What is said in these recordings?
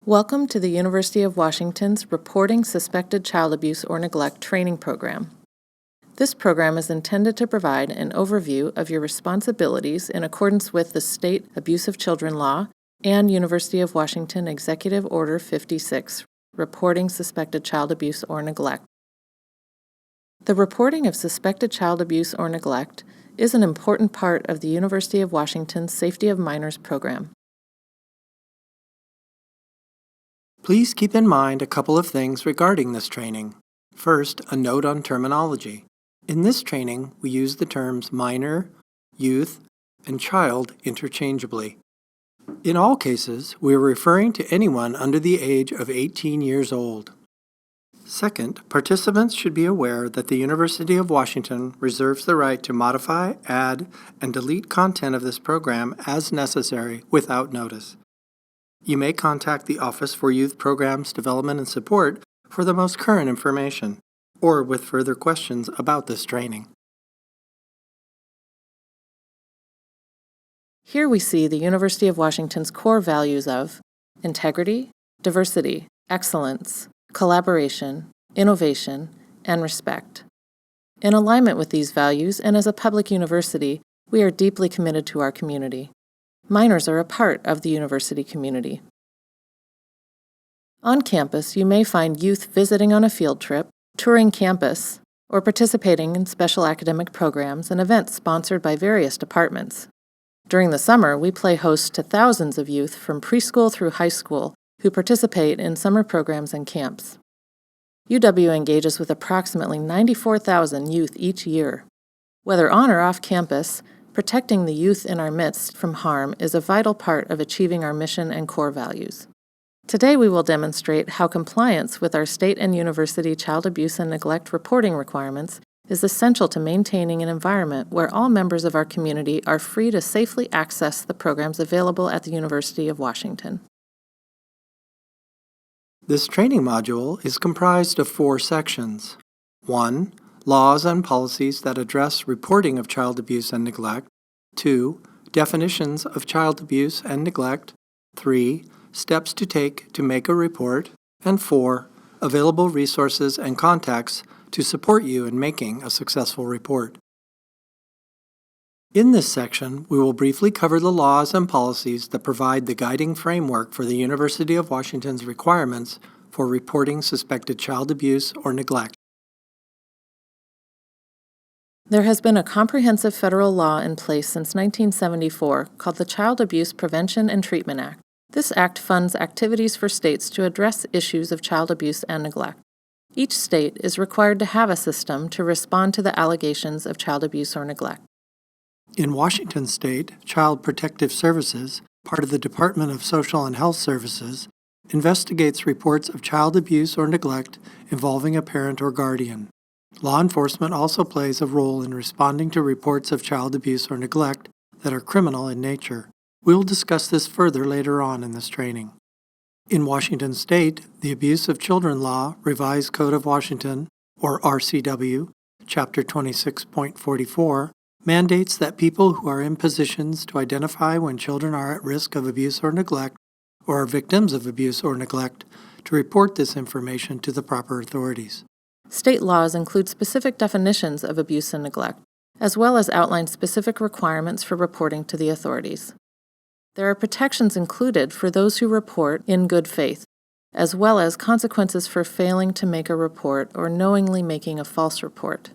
Welcome to the University of Washington's Reporting Suspected Child Abuse or Neglect training program. This program is intended to provide an overview of your responsibilities in accordance with the State Abuse of Children Law and University of Washington Executive Order 56, Reporting Suspected Child Abuse or Neglect. The reporting of suspected child abuse or neglect is an important part of the University of Washington's Safety of Minors program. Please keep in mind a couple of things regarding this training. First, a note on terminology. In this training, we use the terms minor, youth, and child interchangeably. In all cases, we are referring to anyone under the age of 18 years old. Second, participants should be aware that the University of Washington reserves the right to modify, add, and delete content of this program as necessary without notice. You may contact the Office for Youth Programs Development and Support for the most current information, or with further questions about this training. Here we see the University of Washington's core values of integrity, diversity, excellence, collaboration, innovation, and respect. In alignment with these values and as a public university, we are deeply committed to our community. Minors are a part of the university community. On campus, you may find youth visiting on a field trip, touring campus, or participating in special academic programs and events sponsored by various departments. During the summer, we play host to thousands of youth from preschool through high school who participate in summer programs and camps. UW engages with approximately 94,000 youth each year. Whether on or off campus, protecting the youth in our midst from harm is a vital part of achieving our mission and core values. Today we will demonstrate how compliance with our state and university child abuse and neglect reporting requirements is essential to maintaining an environment where all members of our community are free to safely access the programs available at the University of Washington. This training module is comprised of 4 sections. 1. Laws and policies that address reporting of child abuse and neglect. 2. Definitions of child abuse and neglect. 3. Steps to take to make a report. And 4. Available resources and contacts to support you in making a successful report. In this section, we will briefly cover the laws and policies that provide the guiding framework for the University of Washington's requirements for reporting suspected child abuse or neglect. There has been a comprehensive federal law in place since 1974 called the Child Abuse Prevention and Treatment Act. This act funds activities for states to address issues of child abuse and neglect. Each state is required to have a system to respond to the allegations of child abuse or neglect. In Washington State, Child Protective Services, part of the Department of Social and Health Services, investigates reports of child abuse or neglect involving a parent or guardian. Law enforcement also plays a role in responding to reports of child abuse or neglect that are criminal in nature. We will discuss this further later on in this training. In Washington State, the Abuse of Children Law, Revised Code of Washington, or RCW, Chapter 26.44, mandates that people who are in positions to identify when children are at risk of abuse or neglect, or are victims of abuse or neglect, to report this information to the proper authorities. State laws include specific definitions of abuse and neglect, as well as outline specific requirements for reporting to the authorities. There are protections included for those who report in good faith, as well as consequences for failing to make a report or knowingly making a false report.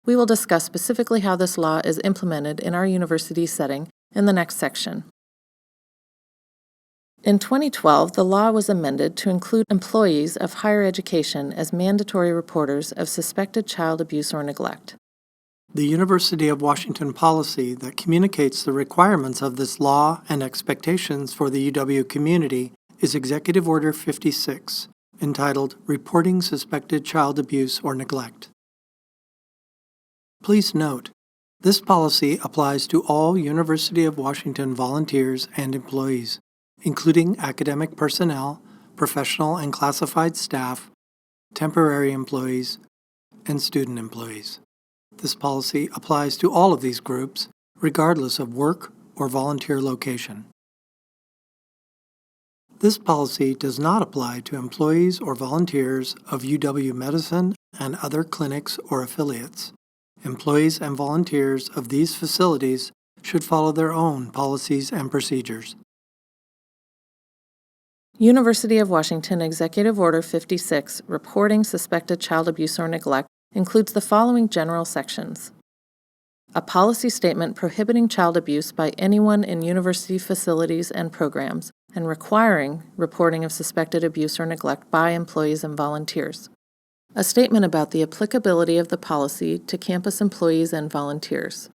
We will discuss specifically how this law is implemented in our university setting in the next section. In 2012, the law was amended to include employees of higher education as mandatory reporters of suspected child abuse or neglect. The University of Washington policy that communicates the requirements of this law and expectations for the UW community is Executive Order 56, entitled Reporting Suspected Child Abuse or Neglect. Please note, this policy applies to all University of Washington volunteers and employees, including academic personnel, professional and classified staff, temporary employees, and student employees. This policy applies to all of these groups, regardless of work or volunteer location. This policy does not apply to employees or volunteers of UW-Medicine and other clinics or affiliates. Employees and volunteers of these facilities should follow their own policies and procedures. University of Washington Executive Order 56, Reporting Suspected Child Abuse or Neglect, includes the following general sections. A policy statement prohibiting child abuse by anyone in university facilities and programs, and requiring reporting of suspected abuse or neglect by employees and volunteers. A statement about the applicability of the policy to campus employees and volunteers.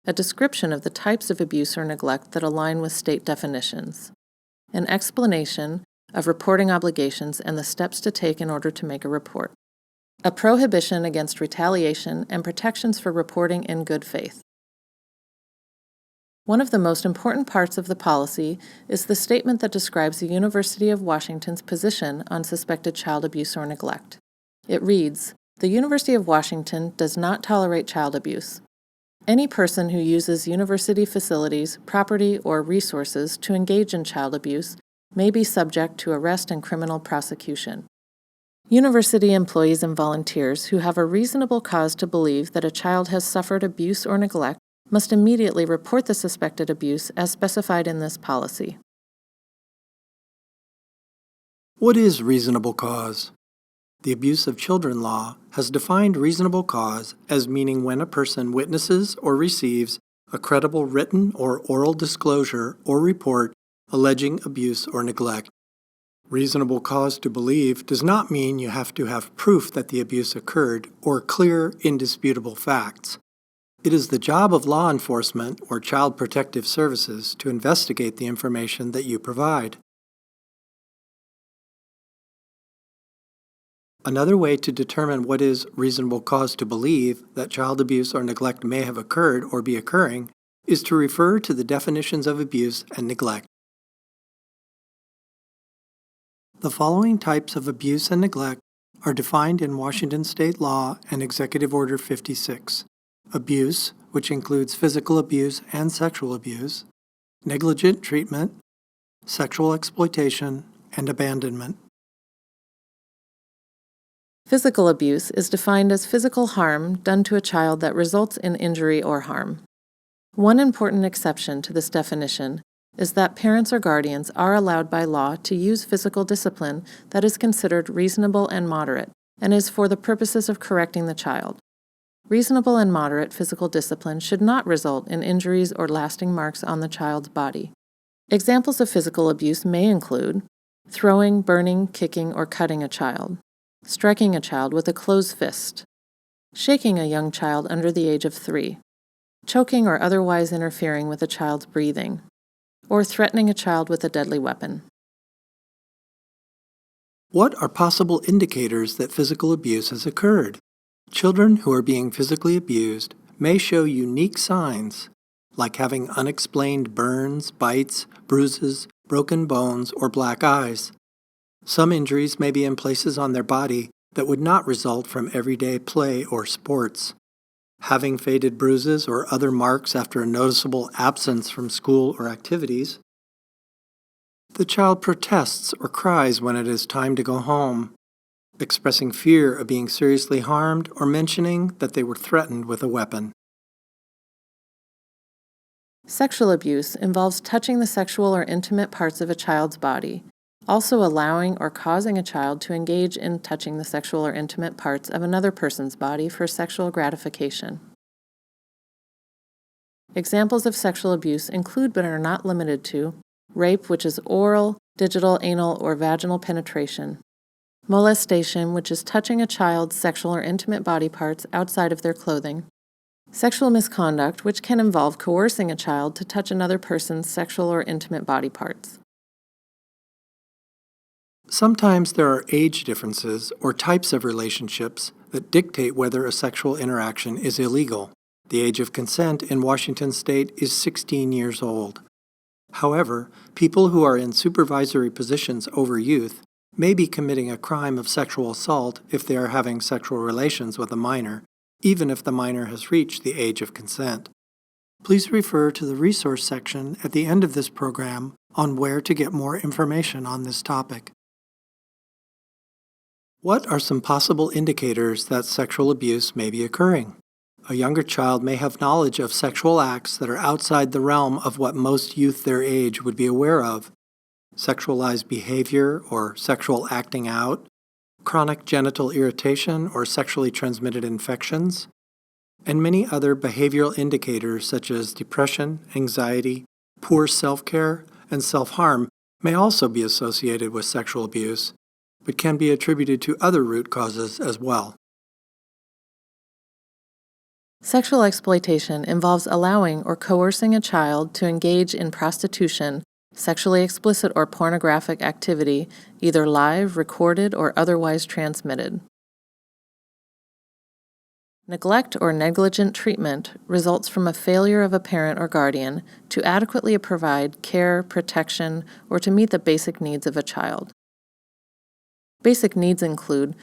A description of the types of abuse or neglect that align with state definitions. An explanation of reporting obligations and the steps to take in order to make a report. A prohibition against retaliation and protections for reporting in good faith. One of the most important parts of the policy is the statement that describes the University of Washington's position on suspected child abuse or neglect. It reads, "The University of Washington does not tolerate child abuse. Any person who uses university facilities, property, or resources to engage in child abuse may be subject to arrest and criminal prosecution. University employees and volunteers who have a reasonable cause to believe that a child has suffered abuse or neglect must immediately report the suspected abuse as specified in this policy." What is reasonable cause? The Abuse of Children law has defined reasonable cause as meaning when a person witnesses or receives a credible written or oral disclosure or report alleging abuse or neglect. Reasonable cause to believe does not mean you have to have proof that the abuse occurred or clear, indisputable facts. It is the job of law enforcement or child protective services to investigate the information that you provide. Another way to determine what is reasonable cause to believe that child abuse or neglect may have occurred or be occurring is to refer to the definitions of abuse and neglect. The following types of abuse and neglect are defined in Washington State Law and Executive Order 56. Abuse, which includes physical abuse and sexual abuse, negligent treatment, sexual exploitation, and abandonment. Physical abuse is defined as physical harm done to a child that results in injury or harm. One important exception to this definition is that parents or guardians are allowed by law to use physical discipline that is considered reasonable and moderate and is for the purposes of correcting the child. Reasonable and moderate physical discipline should not result in injuries or lasting marks on the child's body. Examples of physical abuse may include throwing, burning, kicking, or cutting a child, striking a child with a closed fist, shaking a young child under the age of 3, choking or otherwise interfering with a child's breathing, or threatening a child with a deadly weapon. What are possible indicators that physical abuse has occurred? Children who are being physically abused may show unique signs, like having unexplained burns, bites, bruises, broken bones, or black eyes. Some injuries may be in places on their body that would not result from everyday play or sports. Having faded bruises or other marks after a noticeable absence from school or activities. The child protests or cries when it is time to go home, expressing fear of being seriously harmed or mentioning that they were threatened with a weapon. Sexual abuse involves touching the sexual or intimate parts of a child's body, also allowing or causing a child to engage in touching the sexual or intimate parts of another person's body for sexual gratification. Examples of sexual abuse include but are not limited to rape, which is oral, digital, anal, or vaginal penetration; molestation, which is touching a child's sexual or intimate body parts outside of their clothing; sexual misconduct, which can involve coercing a child to touch another person's sexual or intimate body parts. Sometimes there are age differences or types of relationships that dictate whether a sexual interaction is illegal. The age of consent in Washington State is 16 years old. However, people who are in supervisory positions over youth may be committing a crime of sexual assault if they are having sexual relations with a minor, even if the minor has reached the age of consent. Please refer to the resource section at the end of this program on where to get more information on this topic. What are some possible indicators that sexual abuse may be occurring? A younger child may have knowledge of sexual acts that are outside the realm of what most youth their age would be aware of. Sexualized behavior or sexual acting out, chronic genital irritation or sexually transmitted infections, and many other behavioral indicators such as depression, anxiety, poor self-care, and self-harm may also be associated with sexual abuse, but can be attributed to other root causes as well. Sexual exploitation involves allowing or coercing a child to engage in prostitution, sexually explicit or pornographic activity, either live, recorded, or otherwise transmitted. Neglect or negligent treatment results from a failure of a parent or guardian to adequately provide care, protection, or to meet the basic needs of a child. Basic needs include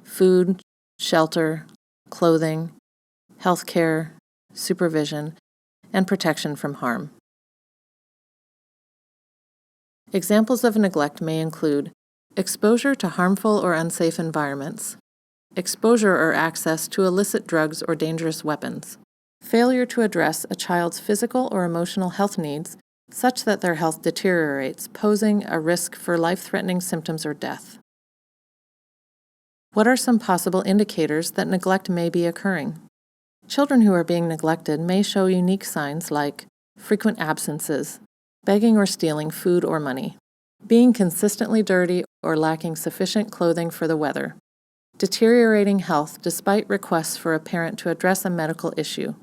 food, shelter, clothing, health care, supervision, and protection from harm. Examples of neglect may include exposure to harmful or unsafe environments, exposure or access to illicit drugs or dangerous weapons, failure to address a child's physical or emotional health needs such that their health deteriorates, posing a risk for life-threatening symptoms or death. What are some possible indicators that neglect may be occurring? Children who are being neglected may show unique signs like frequent absences, begging or stealing food or money, being consistently dirty or lacking sufficient clothing for the weather, deteriorating health despite requests for a parent to address a medical issue.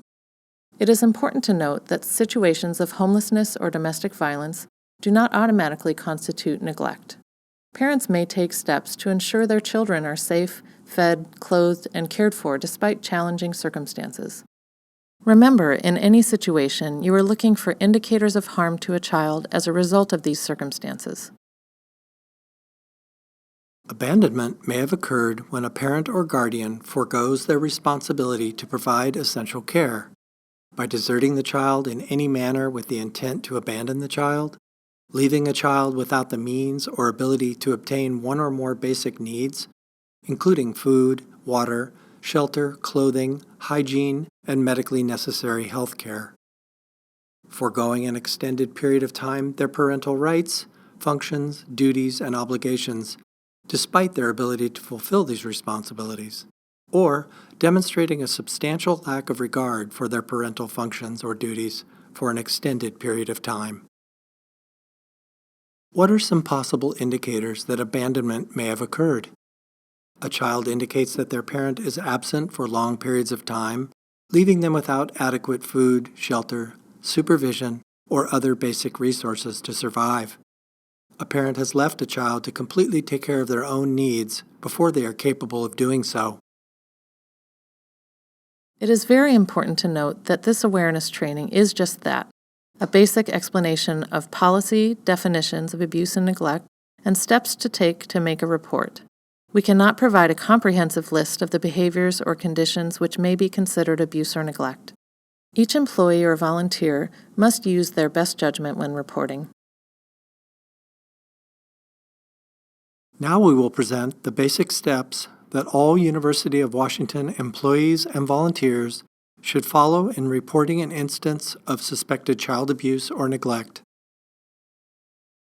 It is important to note that situations of homelessness or domestic violence do not automatically constitute neglect. Parents may take steps to ensure their children are safe, fed, clothed, and cared for despite challenging circumstances. Remember, in any situation, you are looking for indicators of harm to a child as a result of these circumstances. Abandonment may have occurred when a parent or guardian forgoes their responsibility to provide essential care by deserting the child in any manner with the intent to abandon the child, leaving a child without the means or ability to obtain one or more basic needs, including food, water, shelter, clothing, hygiene, and medically necessary health care. Foregoing an extended period of time their parental rights, functions, duties, and obligations, despite their ability to fulfill these responsibilities, or demonstrating a substantial lack of regard for their parental functions or duties for an extended period of time. What are some possible indicators that abandonment may have occurred? A child indicates that their parent is absent for long periods of time, leaving them without adequate food, shelter, supervision, or other basic resources to survive. A parent has left a child to completely take care of their own needs before they are capable of doing so. It is very important to note that this awareness training is just that, a basic explanation of policy, definitions of abuse and neglect, and steps to take to make a report. We cannot provide a comprehensive list of the behaviors or conditions which may be considered abuse or neglect. Each employee or volunteer must use their best judgment when reporting. Now we will present the basic steps that all University of Washington employees and volunteers should follow in reporting an instance of suspected child abuse or neglect.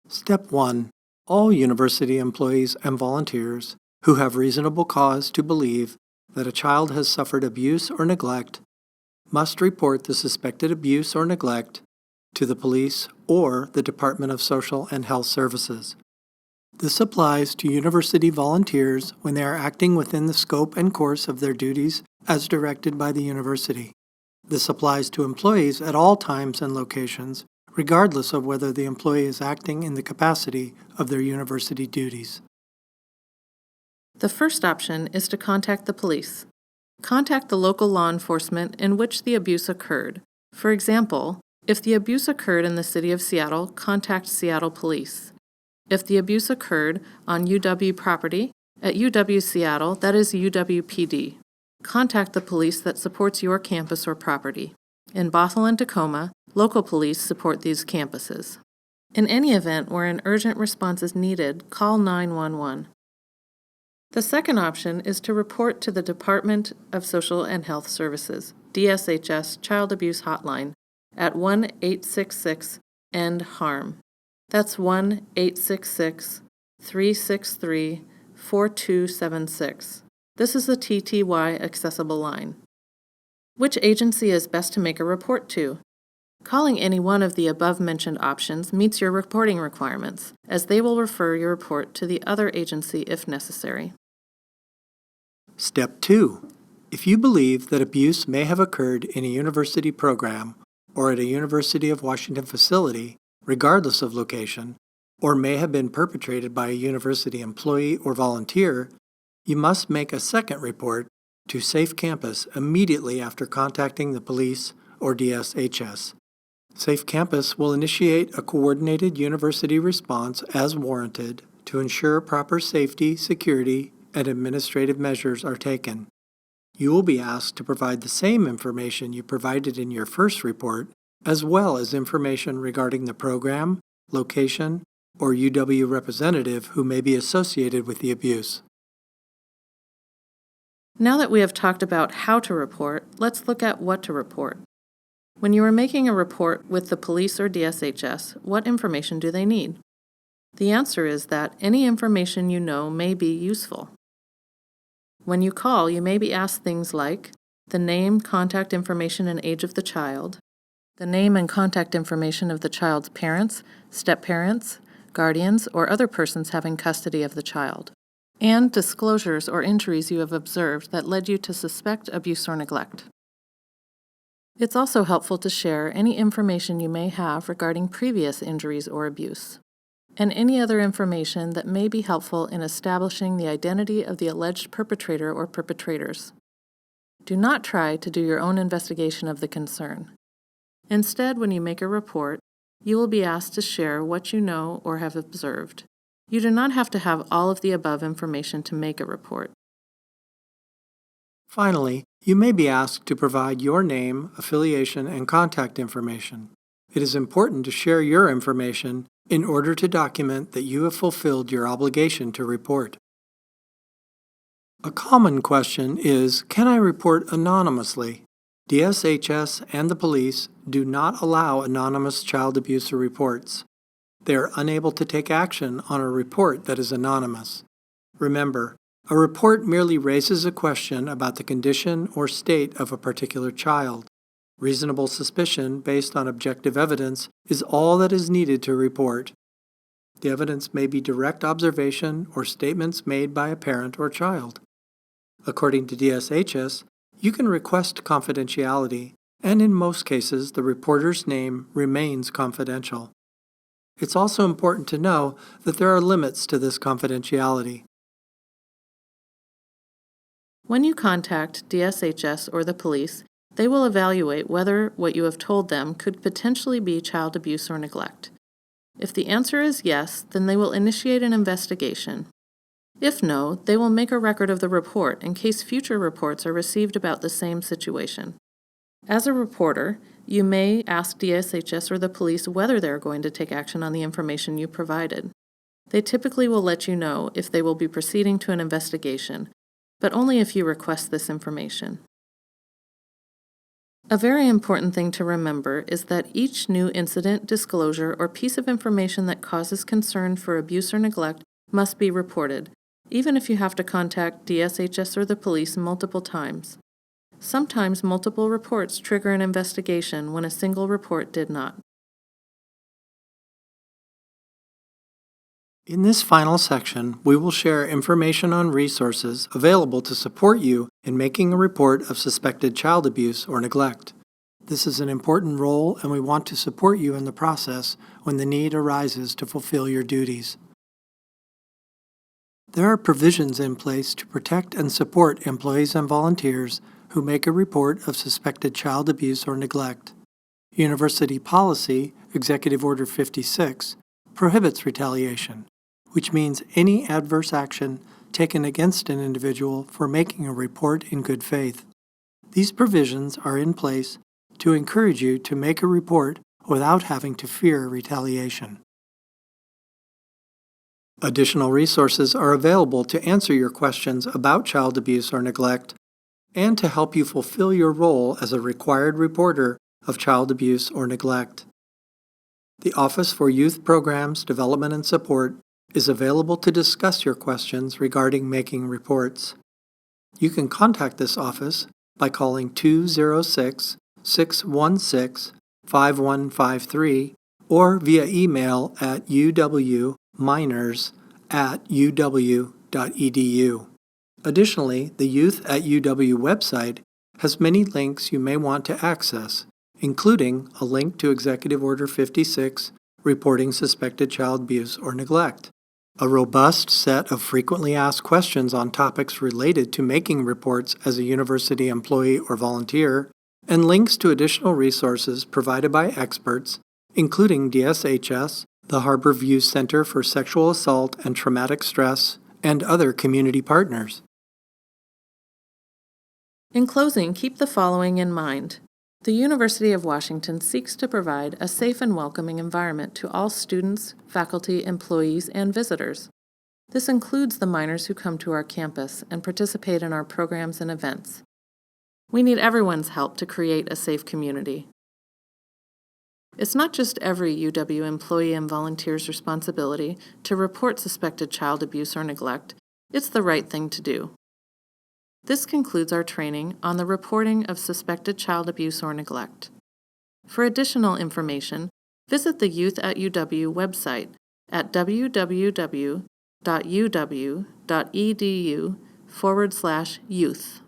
Step 1. All university employees and volunteers who have reasonable cause to believe that a child has suffered abuse or neglect must report the suspected abuse or neglect to the police or the Department of Social and Health Services. This applies to university volunteers when they are acting within the scope and course of their duties as directed by the university. This applies to employees at all times and locations, regardless of whether the employee is acting in the capacity of their university duties. The first option is to contact the police. Contact the local law enforcement in which the abuse occurred. For example, if the abuse occurred in the city of Seattle, contact Seattle Police. If the abuse occurred on UW property, at UW Seattle, that is UWPD. Contact the police that supports your campus or property. In Bothell and Tacoma, local police support these campuses. In any event where an urgent response is needed, call 911. The second option is to report to the Department of Social and Health Services, DSHS Child Abuse Hotline, at 1-866-END-HARM. That's 1-866-363-4276. This is a TTY accessible line. Which agency is best to make a report to? Calling any one of the above-mentioned options meets your reporting requirements, as they will refer your report to the other agency if necessary. Step 2. If you believe that abuse may have occurred in a university program or at a University of Washington facility, regardless of location, or may have been perpetrated by a university employee or volunteer, you must make a second report to Safe Campus immediately after contacting the police or DSHS. Safe Campus will initiate a coordinated university response as warranted to ensure proper safety, security, and administrative measures are taken. You will be asked to provide the same information you provided in your first report, as well as information regarding the program, location, or UW representative who may be associated with the abuse. Now that we have talked about how to report, let's look at what to report. When you are making a report with the police or DSHS, what information do they need? The answer is that any information you know may be useful. When you call, you may be asked things like the name, contact information, and age of the child, the name and contact information of the child's parents, step-parents, guardians, or other persons having custody of the child, and disclosures or injuries you have observed that led you to suspect abuse or neglect. It's also helpful to share any information you may have regarding previous injuries or abuse, and any other information that may be helpful in establishing the identity of the alleged perpetrator or perpetrators. Do not try to do your own investigation of the concern. Instead, when you make a report, you will be asked to share what you know or have observed. You do not have to have all of the above information to make a report. Finally, you may be asked to provide your name, affiliation, and contact information. It is important to share your information in order to document that you have fulfilled your obligation to report. A common question is, can I report anonymously? DSHS and the police do not allow anonymous child abuser reports. They are unable to take action on a report that is anonymous. Remember, a report merely raises a question about the condition or state of a particular child. Reasonable suspicion based on objective evidence is all that is needed to report. The evidence may be direct observation or statements made by a parent or child. According to DSHS, you can request confidentiality, and in most cases, the reporter's name remains confidential. It's also important to know that there are limits to this confidentiality. When you contact DSHS or the police, they will evaluate whether what you have told them could potentially be child abuse or neglect. If the answer is yes, then they will initiate an investigation. If no, they will make a record of the report in case future reports are received about the same situation. As a reporter, you may ask DSHS or the police whether they are going to take action on the information you provided. They typically will let you know if they will be proceeding to an investigation, but only if you request this information. A very important thing to remember is that each new incident, disclosure, or piece of information that causes concern for abuse or neglect must be reported, even if you have to contact DSHS or the police multiple times. Sometimes multiple reports trigger an investigation when a single report did not. In this final section, we will share information on resources available to support you in making a report of suspected child abuse or neglect. This is an important role, and we want to support you in the process when the need arises to fulfill your duties. There are provisions in place to protect and support employees and volunteers who make a report of suspected child abuse or neglect. University Policy, Executive Order 56, prohibits retaliation, which means any adverse action taken against an individual for making a report in good faith. These provisions are in place to encourage you to make a report without having to fear retaliation. Additional resources are available to answer your questions about child abuse or neglect and to help you fulfill your role as a required reporter of child abuse or neglect. The Office for Youth Programs, Development and Support is available to discuss your questions regarding making reports. You can contact this office by calling 206-616-5153 or via email at uwminors@uw.edu. Additionally, the Youth at UW website has many links you may want to access, including a link to Executive Order 56, reporting suspected child abuse or neglect, a robust set of frequently asked questions on topics related to making reports as a university employee or volunteer, and links to additional resources provided by experts, including DSHS, the Harbor View Center for Sexual Assault and Traumatic Stress, and other community partners. In closing, keep the following in mind. The University of Washington seeks to provide a safe and welcoming environment to all students, faculty, employees, and visitors. This includes the minors who come to our campus and participate in our programs and events. We need everyone's help to create a safe community. It's not just every UW employee and volunteer's responsibility to report suspected child abuse or neglect. It's the right thing to do. This concludes our training on the reporting of suspected child abuse or neglect. For additional information, visit the Youth at UW website at www.uw.edu/youth.